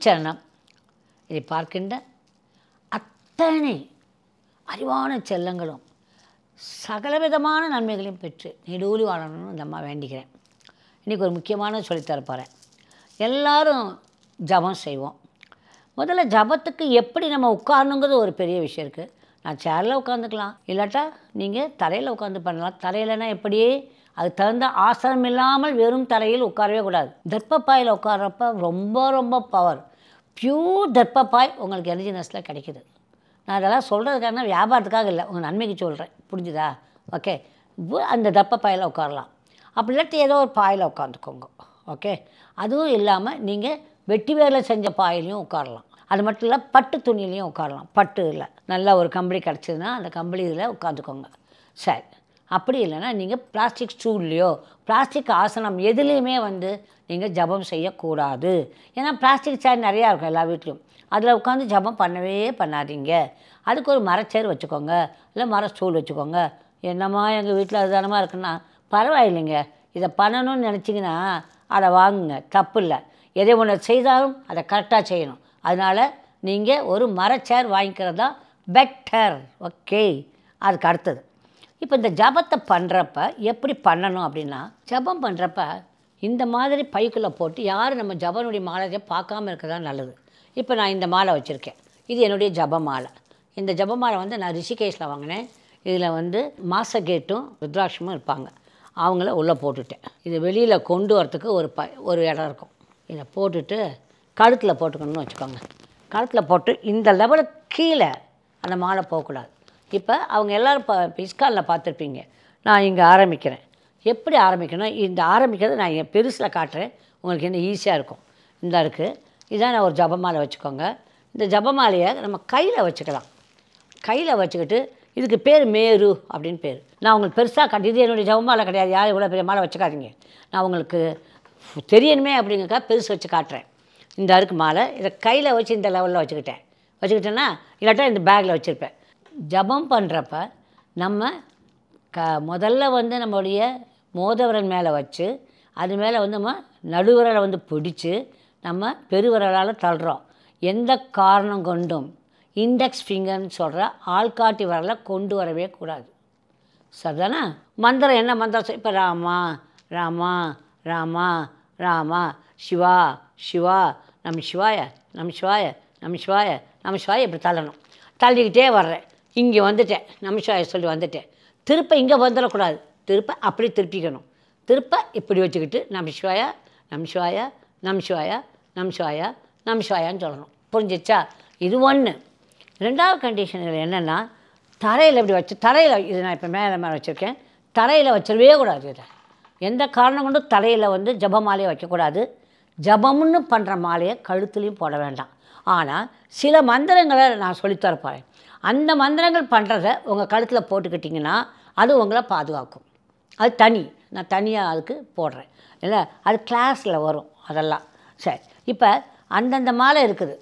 குருச்சரணம் இதை பார்க்கின்ற அத்தனை அறிவான செல்லங்களும் சகலவிதமான நன்மைகளையும் பெற்று நெடூழி வாழணும்னு இந்த அம்மா வேண்டிக்கிறேன். இன்றைக்கி ஒரு முக்கியமான சொல்லித்தரப்போகிறேன். எல்லோரும் ஜபம் செய்வோம். முதல்ல ஜபத்துக்கு எப்படி நம்ம உட்காரணுங்கிறது ஒரு பெரிய விஷயம் இருக்குது. நான் சேரில் உட்காந்துக்கலாம், இல்லாட்டா நீங்கள் தரையில் உட்காந்து பண்ணலாம். தரையிலனா எப்படி, அதுக்கு தகுந்த ஆசனம் இல்லாமல் வெறும் தரையில் உட்காரவே கூடாது. தர்ப்பப்பாயில் உட்கார்றப்ப ரொம்ப ரொம்ப பவர், பியூர் தர்ப்பப்பாய் உங்களுக்கு எனர்ஜினஸில் கிடைக்கிது. நான் அதெல்லாம் சொல்கிறதுக்கான வியாபாரத்துக்காக இல்லை, உங்கள் நன்மைக்கு சொல்கிறேன், புரிஞ்சுதா? ஓகே, அந்த தர்ப்பப்பாயில் உட்காரலாம். அப்படி இல்லாட்டி ஏதோ ஒரு பாயில் உட்காந்துக்கோங்க. ஓகே, அதுவும் இல்லாமல் நீங்கள் வெட்டி வேரில் செஞ்ச பாயிலையும் உட்காரலாம். அது மட்டும் இல்லை, பட்டு துணியிலையும் உட்காரலாம். பட்டு இல்லை, நல்லா ஒரு கம்பளி கிடச்சிதுன்னா அந்த கம்பளி இதில் உட்காந்துக்கோங்க. சரி, அப்படி இல்லைன்னா நீங்கள் பிளாஸ்டிக் ஸ்டூல்லையோ பிளாஸ்டிக் ஆசனம் எதுலேயுமே நீங்கள் ஜபம் செய்யக்கூடாது. ஏன்னா பிளாஸ்டிக் சேர் நிறையா இருக்கும் எல்லா வீட்லேயும். அதில் உட்காந்து ஜபம் பண்ணவே பண்ணாதீங்க. அதுக்கு ஒரு மரச்சேர் வச்சுக்கோங்க, இல்லை மர ஸ்டூல் வச்சுக்கோங்க. என்னம்மா எங்கள் வீட்டில் அதுதானமா இருக்குன்னா பரவாயில்லைங்க, இதை பண்ணணும்னு நினச்சிங்கன்னா அதை வாங்குங்க, தப்பு இல்லை. எதை ஒன்று செய்தாலும் அதை கரெக்டாக செய்யணும். அதனால் நீங்கள் ஒரு மரச்சேர் வாங்கிக்கிறது தான் பெட்டர். ஓகே, அதுக்கு அடுத்தது இப்போ இந்த ஜபத்தை பண்ணுறப்ப எப்படி பண்ணணும் அப்படின்னா, ஜபம் பண்ணுறப்ப இந்த மாதிரி பைக்குள்ளே போட்டு யாரும் நம்ம ஜபனுடைய மாலையை பார்க்காம இருக்கிறதா நல்லது. இப்போ நான் இந்த மாலை வச்சுருக்கேன், இது என்னுடைய ஜப மாலை. இந்த ஜப மாலை நான் ரிஷிகேஷில் வாங்கினேன். இதில் மாசகேட்டும் ருத்ராட்சமும் இருப்பாங்க. அவங்கள உள்ளே போட்டுட்டேன். இது வெளியில் கொண்டு வரத்துக்கு ஒரு இடம் இருக்கும். இதை போட்டுட்டு கழுத்தில் போட்டுக்கணும்னு வச்சுக்கோங்க. கழுத்தில் போட்டு இந்த லெவலுக்கு கீழே அந்த மாலை போகக்கூடாது. இப்போ அவங்க எல்லோரும் இஸ்கானில் பார்த்துருப்பீங்க. நான் இங்கே ஆரம்பிக்கிறேன். எப்படி ஆரம்பிக்கணும், இந்த ஆரம்பிக்கிறது நான் என் பெருசில் காட்டுறேன், உங்களுக்கு என்ன ஈஸியாக இருக்கும். இந்த இருக்குது, இதான் நான் ஒரு ஜபமாலை வச்சுக்கோங்க. இந்த ஜபமாலையை நம்ம கையில் வச்சுக்கலாம். கையில் வச்சுக்கிட்டு இதுக்கு பேர் மேரு அப்படின்னு பேர். நான் உங்களுக்கு பெருசாக காட்டி, இது என்னுடைய ஜபமாலை கிடையாது, யாரும் இவ்வளோ பெரிய மாலை வச்சுக்காதீங்க. நான் உங்களுக்கு தெரியணுமே அப்படிங்கக்கா பெருசு வச்சு காட்டுறேன். இந்த அருக்கு மாலை, இதை கையில் வச்சு இந்த லெவலில் வச்சுக்கிட்டேன்னா இல்லாட்டா இந்த பேக்கில் வச்சுருப்பேன். ஜபம் பண்ணுறப்ப நம்ம முதல்ல நம்மளுடைய மோதவிரல் மேலே வச்சு அது மேலே நம்ம நடுவிரலை பிடிச்சி நம்ம பெருவிரலால் தள்ளுறோம். எந்த காரணம் கொண்டும் இண்டெக்ஸ் ஃபிங்கர்னு சொல்கிற ஆள்காட்டி விரலை கொண்டு வரவே கூடாது. சரிதானே? மந்திரம் என்ன மந்திரம்? இப்போ ராமா ராமா ராமா ராமா, சிவா சிவா, நம்ம சிவாய நம்ம சிவாய நம்ம சிவாய நம்ம சிவாய, இப்படி தள்ளணும். தள்ளிக்கிட்டே வர்றேன், இங்கே வந்துட்டேன், நம்ம சிவாய சொல்லி வந்துட்டேன். திருப்ப இங்கே வந்துடக்கூடாது, திருப்ப அப்படி திருப்பிக்கணும். திருப்ப இப்படி வச்சுக்கிட்டு நம்ம சிவாயா நம்ம சிவாயா நம்ம சிவாயா நம்ம சிவாயா நம்ம சிவாயான்னு சொல்லணும். புரிஞ்சிச்சா? இது ஒன்று. ரெண்டாவது கண்டிஷனில் என்னென்னா, தரையில் இப்படி வச்சு தரையில், இது நான் இப்போ மேலே வச்சுருக்கேன், தரையில் வச்சிடவே கூடாது. இதை எந்த காரணம் கொண்டும் தரையில் ஜப மாலையை வைக்கக்கூடாது. ஜபம்னு பண்ணுற மாலையை கழுத்துலேயும் போட வேண்டாம். ஆனால் சில மந்திரங்களை நான் சொல்லித்தர போகிறேன். அந்த மந்திரங்கள் பண்ணுறத உங்கள் கழுத்தில் போட்டுக்கிட்டிங்கன்னா அது உங்களை பாதுகாக்கும். அது தனி, நான் தனியாக அதுக்கு போடுறேன் இல்லை, அது கிளாஸில் வரும் அதெல்லாம். சரி, இப்போ அந்தந்த மாலை இருக்குது.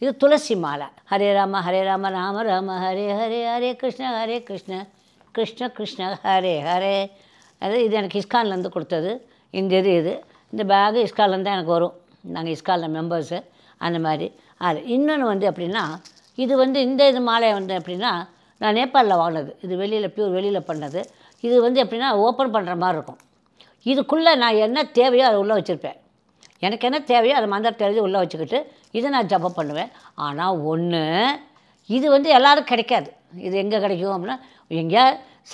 இது துளசி மாலை. ஹரே ராம ராம ராம ஹரே ஹரே, ஹரே கிருஷ்ண கிருஷ்ண கிருஷ்ண ஹரே ஹரே. அது இது எனக்கு இஸ்கான்லேருந்து கொடுத்தது. இது இந்த பேகு இஸ்கான்லேருந்து தான் எனக்கு வரும். நாங்கள் இஸ்கானில் மெம்பர்ஸு. அந்த மாதிரி அது இன்னொன்று எப்படின்னா, இது இந்த மாலை எப்படின்னா நான் நேபாளில் வாங்கினது. இது வெளியில் பியூர் வெளியில் பண்ணது. இது எப்படின்னா ஓப்பன் பண்ணுற மாதிரி இருக்கும். இதுக்குள்ளே நான் என்ன தேவையோ அதை உள்ளே வச்சுருப்பேன். எனக்கு என்ன தேவையோ அதை மந்திரத்தை எழுதி உள்ளே வச்சுக்கிட்டு இதை நான் ஜபம் பண்ணுவேன். ஆனால் ஒன்று, இது எல்லோரும் கிடைக்காது. இது எங்கே கிடைக்கும் அப்படின்னா, எங்கே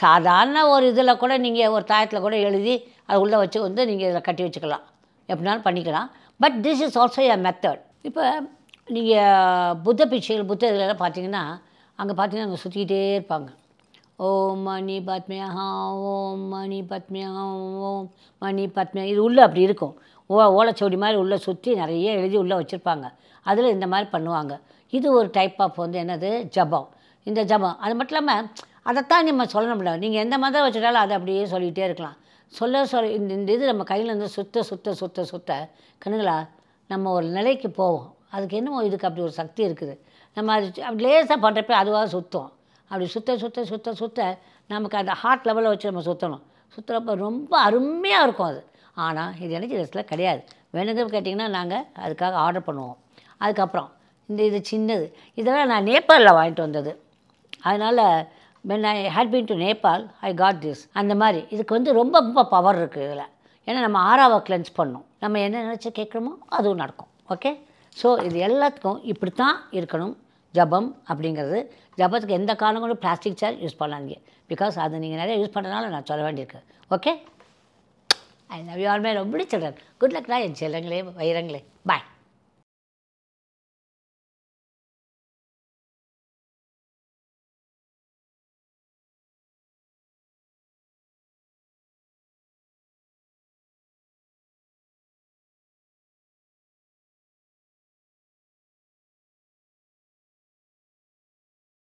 சாதாரண ஒரு இதில் கூட நீங்கள் ஒரு தாயத்தில் கூட எழுதி அதை உள்ளே வச்சு நீங்கள் இதில் கட்டி வச்சுக்கலாம், எப்படினாலும் பண்ணிக்கலாம். But this is also a method. இப்போ நீங்கள் புத்த பிச்சைகள் புத்த இதெல்லாம் பார்த்தீங்கன்னா, அங்கே பார்த்தீங்கன்னா அங்கே சுற்றிக்கிட்டே இருப்பாங்க. ஓம் மணி பத்மியா ஓம் மணி பத்மியா ஓம் மணி பத்மியா, இது உள்ளே அப்படி இருக்கும். ஓலைச்சோடி மாதிரி உள்ளே சுற்றி நிறைய எழுதி உள்ளே வச்சுருப்பாங்க. அதில் இந்த மாதிரி பண்ணுவாங்க. இது ஒரு டைப் ஆஃப் என்னது ஜபம். இந்த ஜபம் அது மட்டும் இல்லாமல் அதைத்தான் நம்ம சொல்லணும்ல. நீங்கள் எந்த மந்திரம் வச்சுட்டாலும் அதை அப்படியே சொல்லிகிட்டே இருக்கலாம். இந்த இது நம்ம கையிலேருந்து சுத்த சுத்த சுத்த சுத்த கண்ணுங்களா நம்ம ஒரு நிலைக்கு போவோம். அதுக்கு என்னமோ இதுக்கு அப்படி ஒரு சக்தி இருக்குது. நம்ம அது அப்படி லேசாக பண்ணுறப்ப அதுவாக சுற்றும். அப்படி சுத்த சுத்த சுத்த சுத்த நமக்கு அந்த ஹார்ட் லெவலில் வச்சு நம்ம சுற்றணும். சுற்றுறப்ப ரொம்ப அருமையாக இருக்கும் அது. ஆனால் இது எனர்ஜி ரெஸ்ட்டில் கிடையாது. வேணுங்க கேட்டிங்கன்னா நாங்கள் அதுக்காக ஆர்டர் பண்ணுவோம். அதுக்கப்புறம் இது சின்னது, இதெல்லாம் நான் நேபாளில் வாங்கிட்டு வந்தது. அதனால் when I had been to Nepal, I got this. அந்த மாதிரி இதுக்கு வந்து ரொம்ப ரொம்ப பவர் இருக்குது இதில். ஏன்னா நம்ம ஆறாவை கிளென்ஸ் பண்ணணும். நம்ம என்ன நினச்சி கேட்குறோமோ அதுவும் நடக்கும். ஓகே, ஸோ இது எல்லாத்துக்கும் இப்படி தான் இருக்கணும் ஜபம் அப்படிங்கிறது. ஜபத்துக்கு எந்த காரணங்களும் பிளாஸ்டிக் சேர் யூஸ் பண்ணாதீங்க. பிகாஸ் அது நீங்கள் நிறைய யூஸ் பண்ணுறதுனால நான் சொல்ல வேண்டியிருக்கு. Okay, I love you all my ரொம்ப சில்ட்ரன். குட் லக்டா என் செல்லங்களே, வைரங்களே. பாய்.